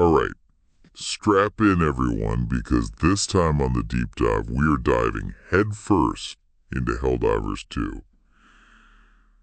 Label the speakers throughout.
Speaker 1: All right, strap in everyone, because this time on the deep dive, we are diving headfirst into Helldivers 2.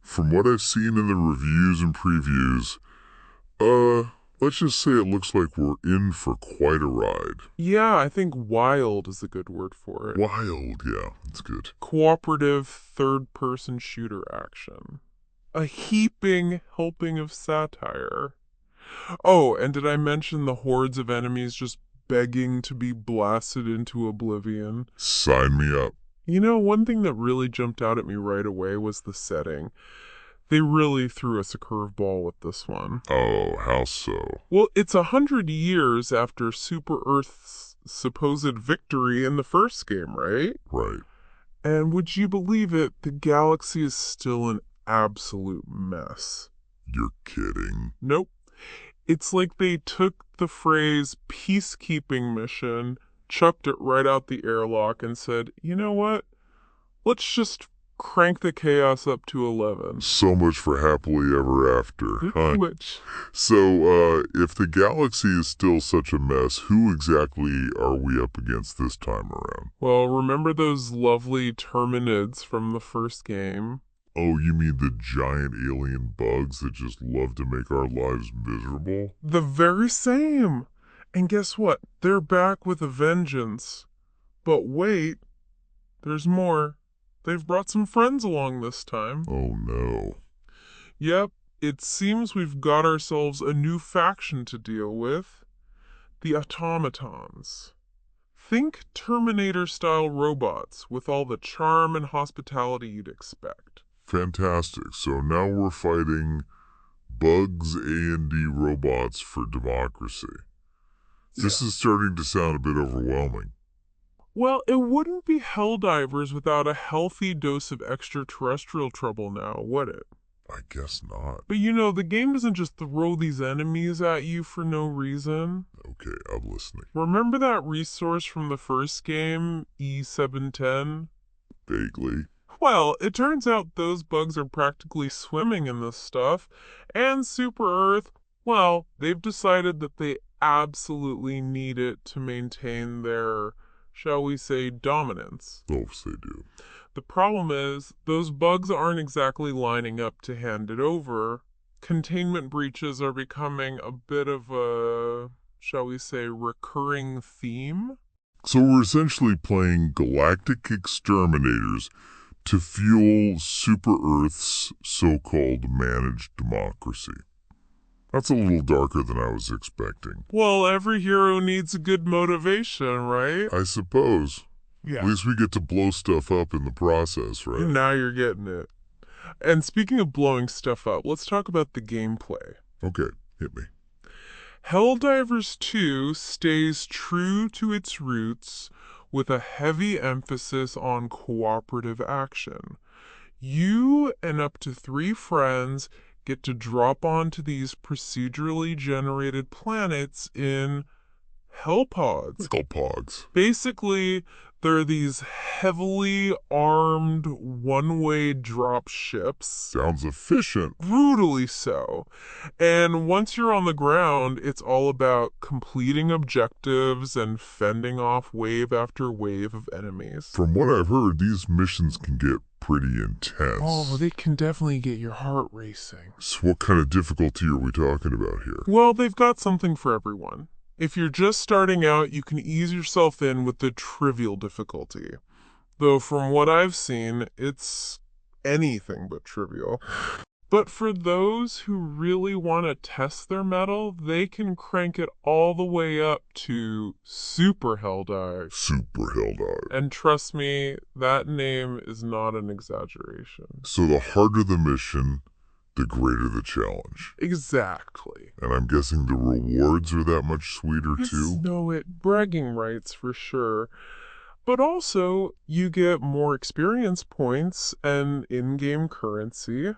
Speaker 1: From what I've seen in the reviews and previews, let's just say it looks like we're in for quite a ride.
Speaker 2: Yeah, I think wild is a good word for it.
Speaker 1: Wild, yeah, that's good.
Speaker 2: Cooperative third-person shooter action. A heaping helping of satire. Oh, and did I mention the hordes of enemies just begging to be blasted into oblivion?
Speaker 1: Sign me up.
Speaker 2: You know, one thing that really jumped out at me right away was the setting. They really threw us a curveball with this one.
Speaker 1: Oh, how so?
Speaker 2: Well, it's 100 years after Super Earth's supposed victory in the first game, right?
Speaker 1: Right.
Speaker 2: And would you believe it, the galaxy is still an absolute mess.
Speaker 1: You're kidding.
Speaker 2: Nope. It's like they took the phrase peacekeeping mission, chucked it right out the airlock, and said, you know what? Let's just crank the chaos up to 11.
Speaker 1: So much for happily ever after, huh?
Speaker 2: Which,
Speaker 1: So, if the galaxy is still such a mess, who exactly are we up against this time around?
Speaker 2: well, remember those lovely terminids from the first game?
Speaker 1: Oh, you mean the giant alien bugs that just love to make our lives miserable?
Speaker 2: The very same. And guess what? They're back with a vengeance. But wait, there's more. They've brought some friends along this time.
Speaker 1: Oh no.
Speaker 2: Yep, it seems we've got ourselves a new faction to deal with. The automatons. Think Terminator-style robots with all the charm and hospitality you'd expect.
Speaker 1: Fantastic. So now we're fighting bugs A&D robots for democracy. This is starting to sound a bit overwhelming.
Speaker 2: Well, it wouldn't be Helldivers without a healthy dose of extraterrestrial trouble now, would it?
Speaker 1: I guess not.
Speaker 2: But you know, the game doesn't just throw these enemies at you for no reason.
Speaker 1: Okay, I'm listening.
Speaker 2: Remember that resource from the first game, E710?
Speaker 1: Vaguely.
Speaker 2: Well, it turns out those bugs are practically swimming in this stuff, and Super Earth, well, they've decided that they absolutely need it to maintain their, shall we say, dominance.
Speaker 1: Oh, if they do.
Speaker 2: The problem is, those bugs aren't exactly lining up to hand it over. Containment breaches are becoming a bit of a, shall we say, recurring theme.
Speaker 1: So we're essentially playing galactic exterminators to fuel Super Earth's so-called managed democracy. That's a little darker than I was expecting.
Speaker 2: Well, every hero needs a good motivation, right?
Speaker 1: I suppose.
Speaker 2: Yeah.
Speaker 1: At least we get to blow stuff up in the process, right?
Speaker 2: Now you're getting it. And speaking of blowing stuff up, let's talk about the gameplay.
Speaker 1: Okay, hit me.
Speaker 2: Helldivers 2 stays true to its roots with a heavy emphasis on cooperative action. You and up to 3 friends get to drop onto these procedurally generated planets in hellpods.
Speaker 1: It's called Pogs.
Speaker 2: Basically, they're these heavily armed one-way drop ships.
Speaker 1: Sounds efficient.
Speaker 2: Brutally so. And once you're on the ground, it's all about completing objectives and fending off wave after wave of enemies.
Speaker 1: From what I've heard, these missions can get pretty intense.
Speaker 2: Oh, they can definitely get your heart racing.
Speaker 1: So what kind of difficulty are we talking about here?
Speaker 2: Well, they've got something for everyone. If you're just starting out, you can ease yourself in with the trivial difficulty. Though from what I've seen, it's anything but trivial. But for those who really want to test their mettle, they can crank it all the way up to Super Helldive.
Speaker 1: Super Helldive.
Speaker 2: And trust me, that name is not an exaggeration.
Speaker 1: So the harder the mission, the greater the challenge.
Speaker 2: Exactly.
Speaker 1: And I'm guessing the rewards are that much sweeter too?
Speaker 2: No, bragging rights for sure. But also, you get more experience points and in-game currency,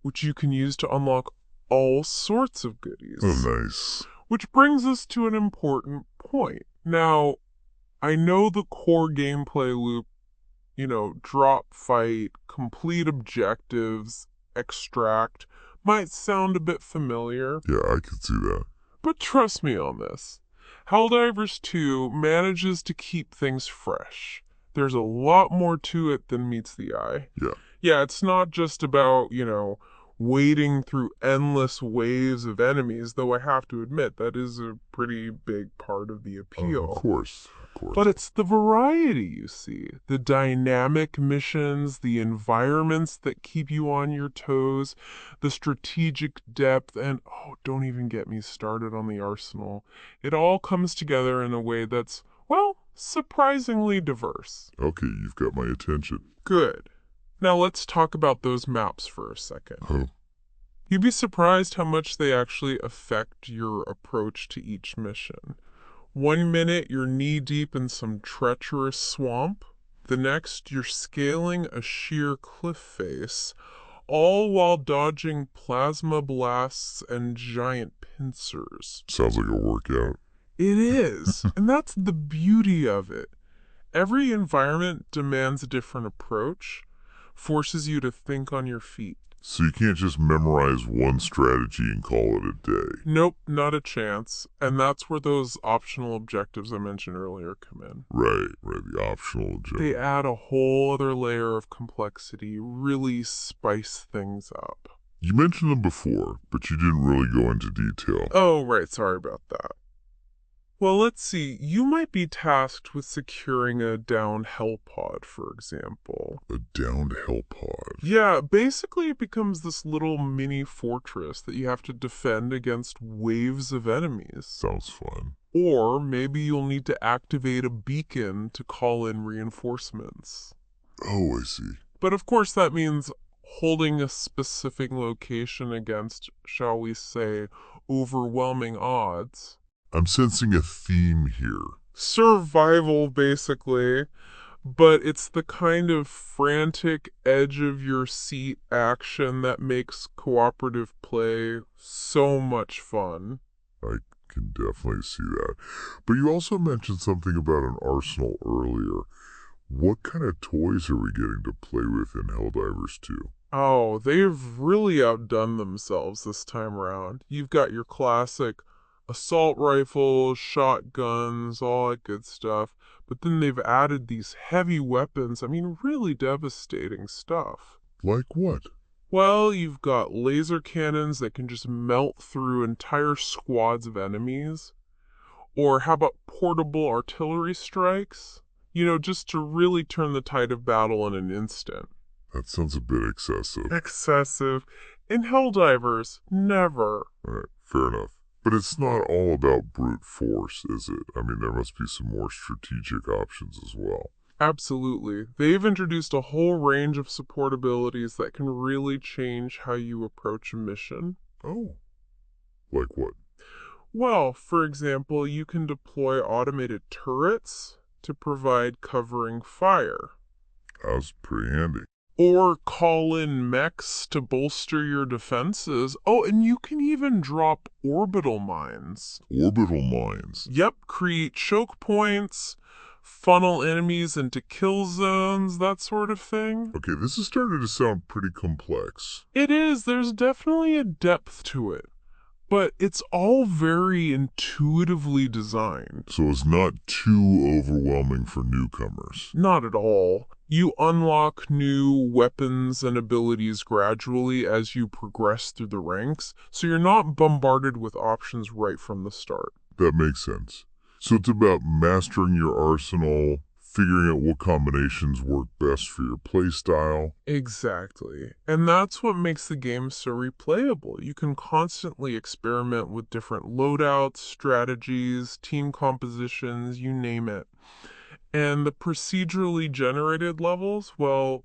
Speaker 2: which you can use to unlock all sorts of goodies.
Speaker 1: Oh, nice.
Speaker 2: Which brings us to an important point. Now, I know the core gameplay loop, drop, fight, complete objectives, extract, might sound a bit familiar.
Speaker 1: Yeah, I could see that.
Speaker 2: But trust me on this. Helldivers 2 manages to keep things fresh. There's a lot more to it than meets the eye.
Speaker 1: Yeah.
Speaker 2: Yeah, it's not just about, wading through endless waves of enemies, though I have to admit that is a pretty big part of the appeal.
Speaker 1: Of course.
Speaker 2: But it's the variety, you see. The dynamic missions, the environments that keep you on your toes, the strategic depth, and don't even get me started on the arsenal. It all comes together in a way that's, well, surprisingly diverse.
Speaker 1: Okay, you've got my attention.
Speaker 2: Good. Now let's talk about those maps for a second.
Speaker 1: Huh?
Speaker 2: You'd be surprised how much they actually affect your approach to each mission. One minute you're knee-deep in some treacherous swamp. The next you're scaling a sheer cliff face, all while dodging plasma blasts and giant pincers.
Speaker 1: Sounds like a workout.
Speaker 2: It is, and that's the beauty of it. Every environment demands a different approach, forces you to think on your feet.
Speaker 1: So you can't just memorize one strategy and call it a day.
Speaker 2: Nope, not a chance. And that's where those optional objectives I mentioned earlier come in.
Speaker 1: Right, the optional objective.
Speaker 2: They add a whole other layer of complexity, really spice things up.
Speaker 1: You mentioned them before, but you didn't really go into detail.
Speaker 2: Oh, right, sorry about that. Well, let's see. You might be tasked with securing a downed hell pod, for example.
Speaker 1: A downed hell pod?
Speaker 2: Yeah, basically it becomes this little mini fortress that you have to defend against waves of enemies.
Speaker 1: Sounds fun.
Speaker 2: Or maybe you'll need to activate a beacon to call in reinforcements.
Speaker 1: Oh, I see.
Speaker 2: But of course that means holding a specific location against, shall we say, overwhelming odds.
Speaker 1: I'm sensing a theme here.
Speaker 2: Survival, basically. But it's the kind of frantic, edge-of-your-seat action that makes cooperative play so much fun.
Speaker 1: I can definitely see that. But you also mentioned something about an arsenal earlier. What kind of toys are we getting to play with in Helldivers 2?
Speaker 2: Oh, they've really outdone themselves this time around. You've got your classic assault rifles, shotguns, all that good stuff. But then they've added these heavy weapons. I mean, really devastating stuff.
Speaker 1: Like what?
Speaker 2: Well, you've got laser cannons that can just melt through entire squads of enemies. Or how about portable artillery strikes? Just to really turn the tide of battle in an instant.
Speaker 1: That sounds a bit excessive.
Speaker 2: Excessive. In Helldivers, never.
Speaker 1: All right, fair enough. But it's not all about brute force, is it? I mean, there must be some more strategic options as well.
Speaker 2: Absolutely. They've introduced a whole range of support abilities that can really change how you approach a mission.
Speaker 1: Oh. Like what?
Speaker 2: Well, for example, you can deploy automated turrets to provide covering fire.
Speaker 1: That's pretty handy.
Speaker 2: Or call in mechs to bolster your defenses. Oh, and you can even drop orbital mines.
Speaker 1: Orbital mines?
Speaker 2: Yep, create choke points, funnel enemies into kill zones, that sort of thing.
Speaker 1: Okay, this is starting to sound pretty complex.
Speaker 2: It is. There's definitely a depth to it. But it's all very intuitively designed.
Speaker 1: So it's not too overwhelming for newcomers.
Speaker 2: Not at all. You unlock new weapons and abilities gradually as you progress through the ranks, so you're not bombarded with options right from the start.
Speaker 1: That makes sense. So it's about mastering your arsenal, figuring out what combinations work best for your playstyle.
Speaker 2: Exactly. And that's what makes the game so replayable. You can constantly experiment with different loadouts, strategies, team compositions, you name it. And the procedurally generated levels, well,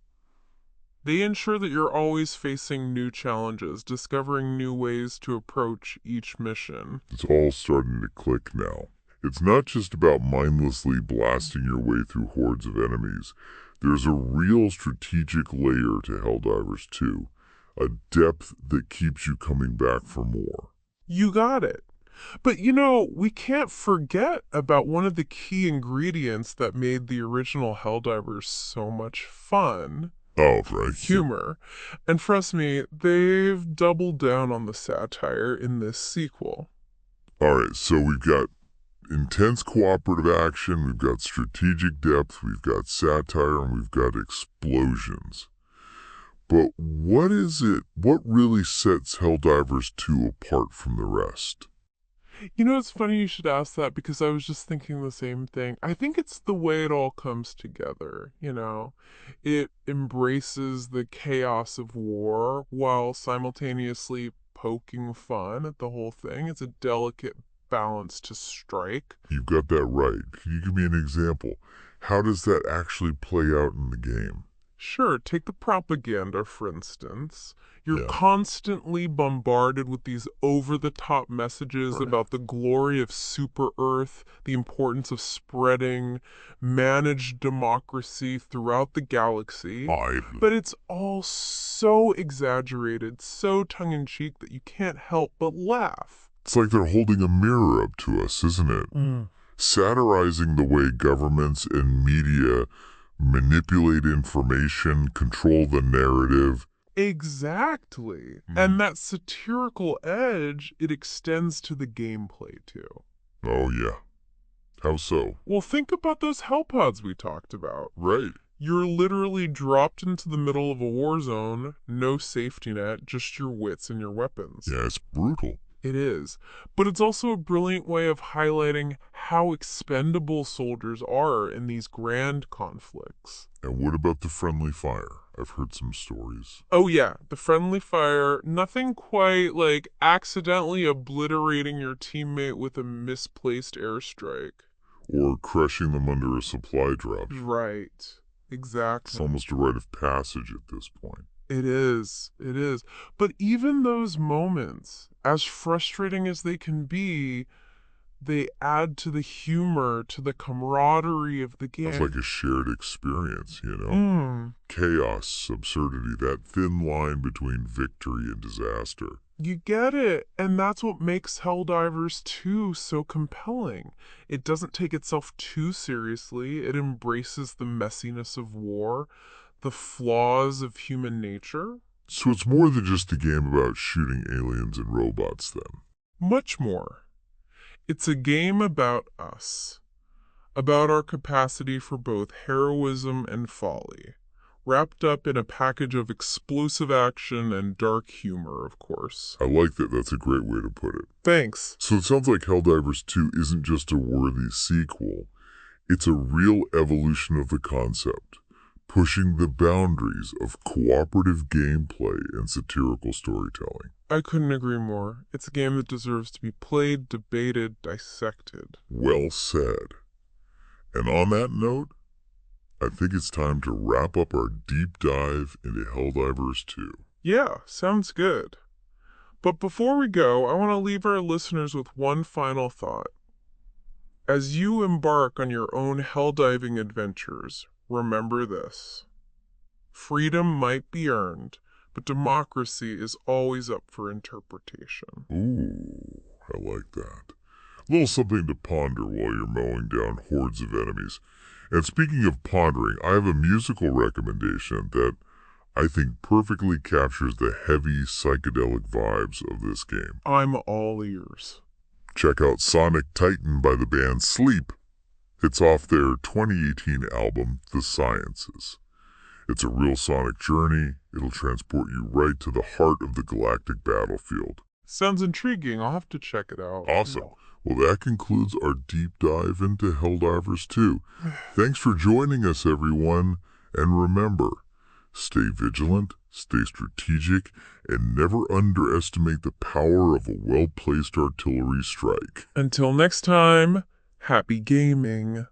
Speaker 2: they ensure that you're always facing new challenges, discovering new ways to approach each mission.
Speaker 1: It's all starting to click now. It's not just about mindlessly blasting your way through hordes of enemies. There's a real strategic layer to Helldivers 2, a depth that keeps you coming back for more.
Speaker 2: You got it. But we can't forget about one of the key ingredients that made the original Helldivers so much fun.
Speaker 1: Oh, right.
Speaker 2: Humor. And trust me, they've doubled down on the satire in this sequel.
Speaker 1: All right, so we've got intense cooperative action, we've got strategic depth, we've got satire, and we've got explosions. But what really sets Helldivers 2 apart from the rest?
Speaker 2: You know, it's funny you should ask that because I was just thinking the same thing. I think it's the way it all comes together, you know? It embraces the chaos of war while simultaneously poking fun at the whole thing. It's a delicate balance to strike.
Speaker 1: You've got that right. Can you give me an example? How does that actually play out in the game?
Speaker 2: Sure, take the propaganda, for instance. You're
Speaker 1: Yeah.
Speaker 2: constantly bombarded with these over-the-top messages about the glory of Super Earth, the importance of spreading managed democracy throughout the galaxy. But it's all so exaggerated, so tongue-in-cheek that you can't help but laugh.
Speaker 1: It's like they're holding a mirror up to us, isn't it? Satirizing the way governments and media manipulate information, control the narrative.
Speaker 2: Exactly. And that satirical edge, it extends to the gameplay too.
Speaker 1: Oh, yeah. How so?
Speaker 2: Well, think about those hell pods we talked about.
Speaker 1: Right.
Speaker 2: You're literally dropped into the middle of a war zone, no safety net, just your wits and your weapons.
Speaker 1: Yeah, it's brutal.
Speaker 2: It is. But it's also a brilliant way of highlighting how expendable soldiers are in these grand conflicts.
Speaker 1: And what about the friendly fire? I've heard some stories.
Speaker 2: Oh yeah, the friendly fire, nothing quite like accidentally obliterating your teammate with a misplaced airstrike.
Speaker 1: Or crushing them under a supply drop.
Speaker 2: Right. Exactly.
Speaker 1: It's almost a rite of passage at this point.
Speaker 2: It is. It is. But even those moments, as frustrating as they can be, they add to the humor, to the camaraderie of the game.
Speaker 1: It's like a shared experience, you know? Chaos, absurdity, that thin line between victory and disaster.
Speaker 2: You get it. And that's what makes Helldivers 2 so compelling. It doesn't take itself too seriously. It embraces the messiness of war, the flaws of human nature.
Speaker 1: So it's more than just a game about shooting aliens and robots, then?
Speaker 2: Much more. It's a game about us, about our capacity for both heroism and folly, wrapped up in a package of explosive action and dark humor, of course.
Speaker 1: I like that. That's a great way to put it.
Speaker 2: Thanks.
Speaker 1: So it sounds like Helldivers 2 isn't just a worthy sequel. It's a real evolution of the concept, pushing the boundaries of cooperative gameplay and satirical storytelling.
Speaker 2: I couldn't agree more. It's a game that deserves to be played, debated, dissected.
Speaker 1: Well said. And on that note, I think it's time to wrap up our deep dive into Helldivers 2.
Speaker 2: Yeah, sounds good. But before we go, I want to leave our listeners with one final thought. As you embark on your own helldiving adventures, remember this. Freedom might be earned, but democracy is always up for interpretation.
Speaker 1: Ooh, I like that. A little something to ponder while you're mowing down hordes of enemies. And speaking of pondering, I have a musical recommendation that I think perfectly captures the heavy psychedelic vibes of this game.
Speaker 2: I'm all ears.
Speaker 1: Check out Sonic Titan by the band Sleep. It's off their 2018 album, The Sciences. It's a real sonic journey. It'll transport you right to the heart of the galactic battlefield.
Speaker 2: Sounds intriguing. I'll have to check it out.
Speaker 1: Awesome. Well, that concludes our deep dive into Helldivers 2. Thanks for joining us, everyone. And remember, stay vigilant, stay strategic, and never underestimate the power of a well-placed artillery strike.
Speaker 2: Until next time, happy gaming.